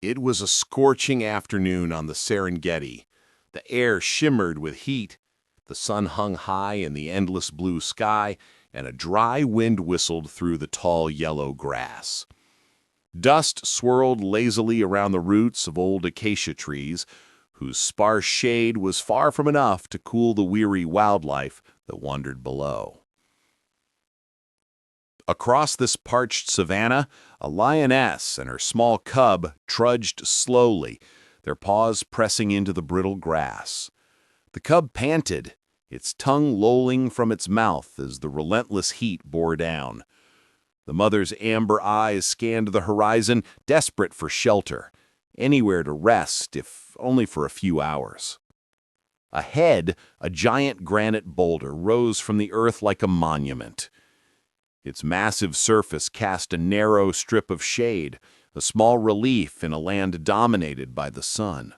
It was a scorching afternoon on the Serengeti. The air shimmered with heat, the sun hung high in the endless blue sky, and a dry wind whistled through the tall yellow grass. Dust swirled lazily around the roots of old acacia trees, whose sparse shade was far from enough to cool the weary wildlife that wandered below. Across this parched savannah, a lioness and her small cub trudged slowly, their paws pressing into the brittle grass. The cub panted, its tongue lolling from its mouth as the relentless heat bore down. The mother's amber eyes scanned the horizon, desperate for shelter, anywhere to rest, if only for a few hours. Ahead, a giant granite boulder rose from the earth like a monument. Its massive surface cast a narrow strip of shade, a small relief in a land dominated by the sun.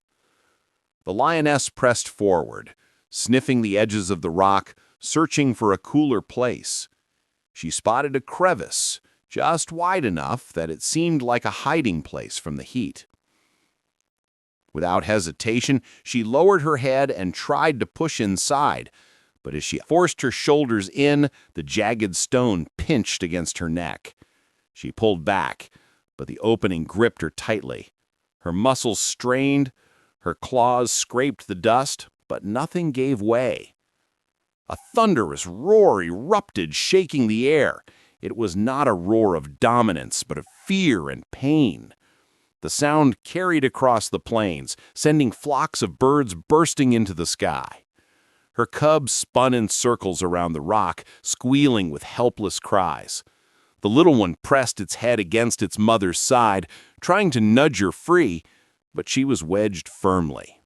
The lioness pressed forward, sniffing the edges of the rock, searching for a cooler place. She spotted a crevice, just wide enough that it seemed like a hiding place from the heat. Without hesitation, she lowered her head and tried to push inside, but as she forced her shoulders in, the jagged stone pinched against her neck. She pulled back, but the opening gripped her tightly. Her muscles strained, her claws scraped the dust, but nothing gave way. A thunderous roar erupted, shaking the air. It was not a roar of dominance, but of fear and pain. The sound carried across the plains, sending flocks of birds bursting into the sky. Her cub spun in circles around the rock, squealing with helpless cries. The little one pressed its head against its mother's side, trying to nudge her free, but she was wedged firmly.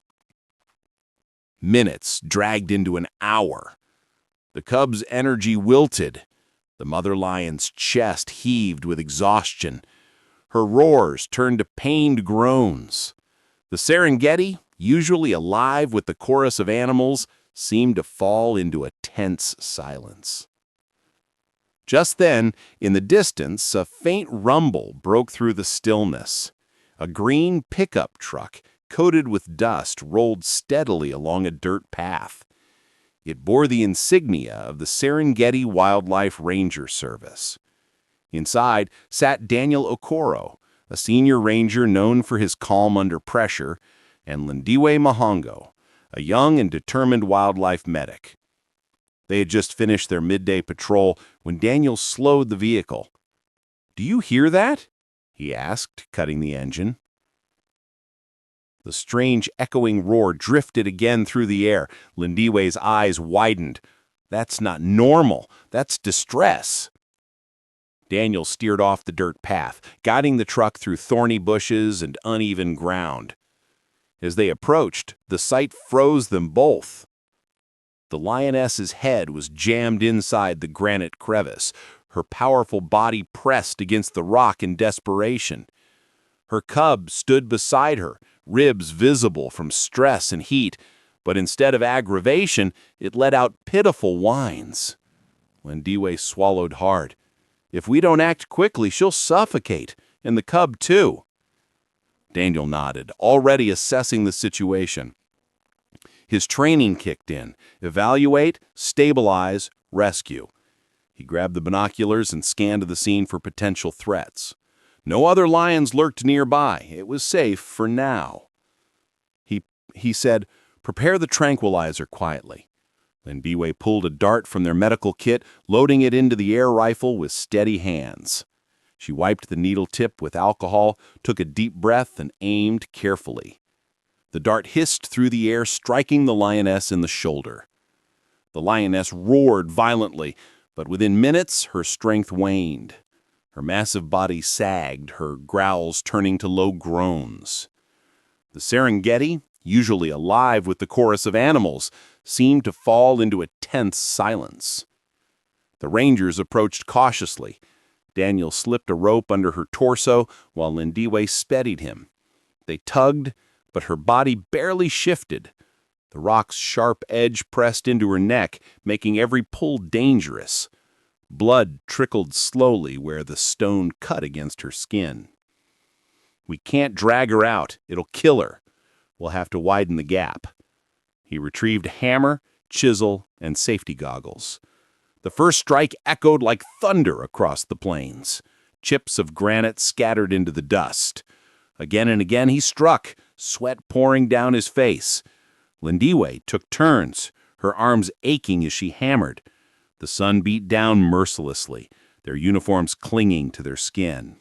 Minutes dragged into an hour. The cub's energy wilted. The mother lion's chest heaved with exhaustion. Her roars turned to pained groans. The Serengeti, usually alive with the chorus of animals, seemed to fall into a tense silence. Just then, in the distance, a faint rumble broke through the stillness. A green pickup truck, coated with dust, rolled steadily along a dirt path. It bore the insignia of the Serengeti Wildlife Ranger Service. Inside sat Daniel Okoro, a senior ranger known for his calm under pressure, and Lindiwe Mahongo, a young and determined wildlife medic. They had just finished their midday patrol when Daniel slowed the vehicle. "Do you hear that?" he asked, cutting the engine. The strange echoing roar drifted again through the air. Lindiwe's eyes widened. "That's not normal. That's distress." Daniel steered off the dirt path, guiding the truck through thorny bushes and uneven ground. As they approached, the sight froze them both. The lioness's head was jammed inside the granite crevice, her powerful body pressed against the rock in desperation. Her cub stood beside her, ribs visible from stress and heat, but instead of aggravation, it let out pitiful whines. Lindiwe swallowed hard. "If we don't act quickly, she'll suffocate, and the cub too." Daniel nodded, already assessing the situation. His training kicked in. Evaluate, stabilize, rescue. He grabbed the binoculars and scanned the scene for potential threats. No other lions lurked nearby. It was safe for now. He said, "Prepare the tranquilizer quietly." Lindiwe pulled a dart from their medical kit, loading it into the air rifle with steady hands. She wiped the needle tip with alcohol, took a deep breath, and aimed carefully. The dart hissed through the air, striking the lioness in the shoulder. The lioness roared violently, but within minutes her strength waned. Her massive body sagged, her growls turning to low groans. The Serengeti, usually alive with the chorus of animals, seemed to fall into a tense silence. The rangers approached cautiously. Daniel slipped a rope under her torso while Lindiwe steadied him. They tugged, but her body barely shifted. The rock's sharp edge pressed into her neck, making every pull dangerous. Blood trickled slowly where the stone cut against her skin. We can't drag her out. It'll kill her. We'll have to widen the gap. He retrieved hammer, chisel, and safety goggles. The first strike echoed like thunder across the plains. Chips of granite scattered into the dust. Again and again he struck, sweat pouring down his face. Lindiwe took turns, her arms aching as she hammered. The sun beat down mercilessly, their uniforms clinging to their skin.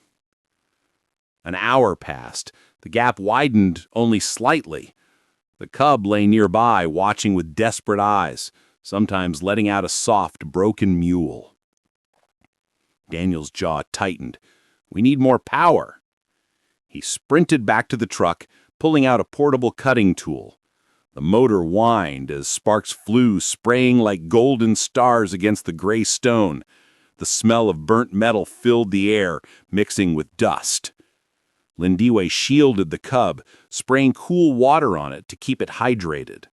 An hour passed. The gap widened only slightly. The cub lay nearby, watching with desperate eyes, sometimes letting out a soft, broken mewl. Daniel's jaw tightened. We need more power. He sprinted back to the truck, pulling out a portable cutting tool. The motor whined as sparks flew, spraying like golden stars against the gray stone. The smell of burnt metal filled the air, mixing with dust. Lindiwe shielded the cub, spraying cool water on it to keep it hydrated.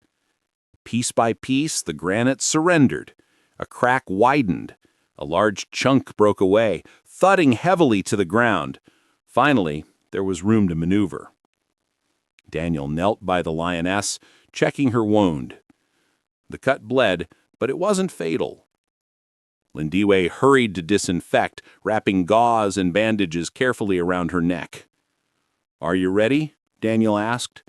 Piece by piece, the granite surrendered. A crack widened. A large chunk broke away, thudding heavily to the ground. Finally, there was room to maneuver. Daniel knelt by the lioness, checking her wound. The cut bled, but it wasn't fatal. Lindiwe hurried to disinfect, wrapping gauze and bandages carefully around her neck. "Are you ready?" Daniel asked.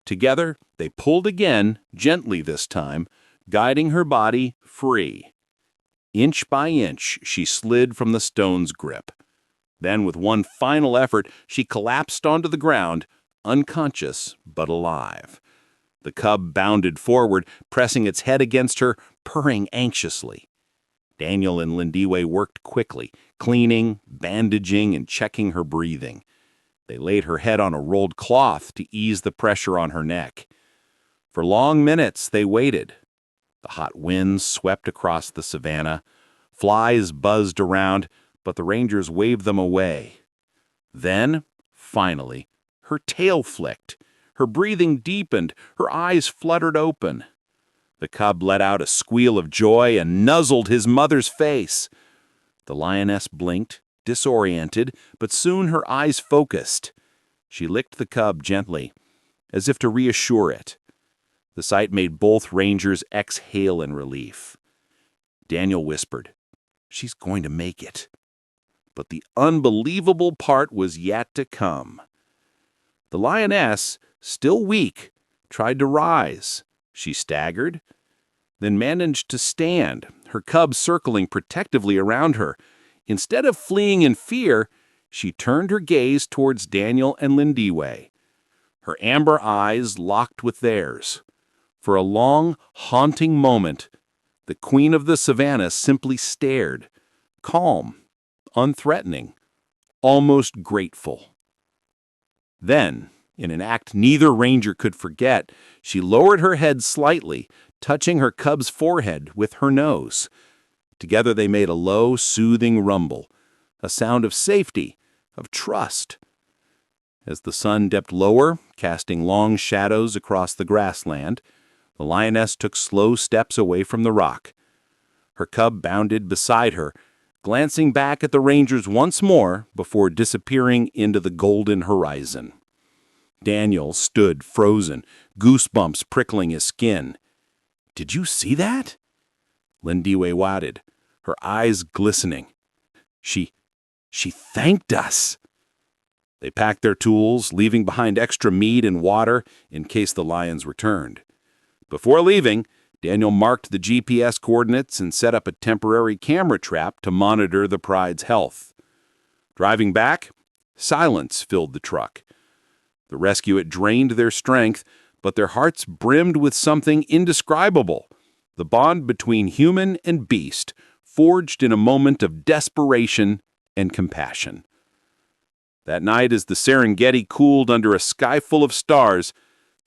Together, they pulled again, gently this time, guiding her body free. Inch by inch, she slid from the stone's grip. Then, with one final effort, she collapsed onto the ground, unconscious but alive. The cub bounded forward, pressing its head against her, purring anxiously. Daniel and Lindiwe worked quickly, cleaning, bandaging, and checking her breathing. They laid her head on a rolled cloth to ease the pressure on her neck. For long minutes they waited. The hot winds swept across the savannah. Flies buzzed around, but the rangers waved them away. Then, finally, her tail flicked. Her breathing deepened. Her eyes fluttered open. The cub let out a squeal of joy and nuzzled his mother's face. The lioness blinked, disoriented, but soon her eyes focused. She licked the cub gently, as if to reassure it. The sight made both rangers exhale in relief. Daniel whispered, "She's going to make it." But the unbelievable part was yet to come. The lioness, still weak, tried to rise. She staggered, then managed to stand, her cub circling protectively around her. Instead of fleeing in fear, she turned her gaze towards Daniel and Lindiwe. Her amber eyes locked with theirs. For a long, haunting moment, the queen of the savannah simply stared, calm, unthreatening, almost grateful. Then, in an act neither ranger could forget, she lowered her head slightly, touching her cub's forehead with her nose. Together they made a low, soothing rumble, a sound of safety, of trust. As the sun dipped lower, casting long shadows across the grassland, the lioness took slow steps away from the rock. Her cub bounded beside her, glancing back at the rangers once more before disappearing into the golden horizon. Daniel stood frozen, goosebumps prickling his skin. "Did you see that?" Lindiwe waited, her eyes glistening. She thanked us." They packed their tools, leaving behind extra meat and water in case the lions returned. Before leaving, Daniel marked the GPS coordinates and set up a temporary camera trap to monitor the pride's health. Driving back, silence filled the truck. The rescue had drained their strength, but their hearts brimmed with something indescribable, the bond between human and beast, forged in a moment of desperation and compassion. That night, as the Serengeti cooled under a sky full of stars,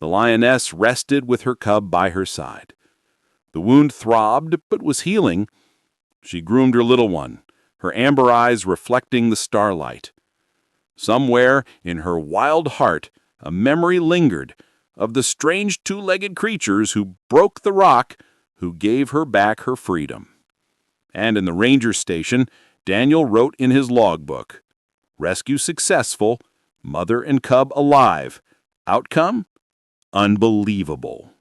the lioness rested with her cub by her side. The wound throbbed, but was healing. She groomed her little one, her amber eyes reflecting the starlight. Somewhere in her wild heart, a memory lingered of the strange two-legged creatures who broke the rock, who gave her back her freedom. And in the ranger station, Daniel wrote in his logbook, "Rescue successful, Mother and cub alive. Outcome? Unbelievable.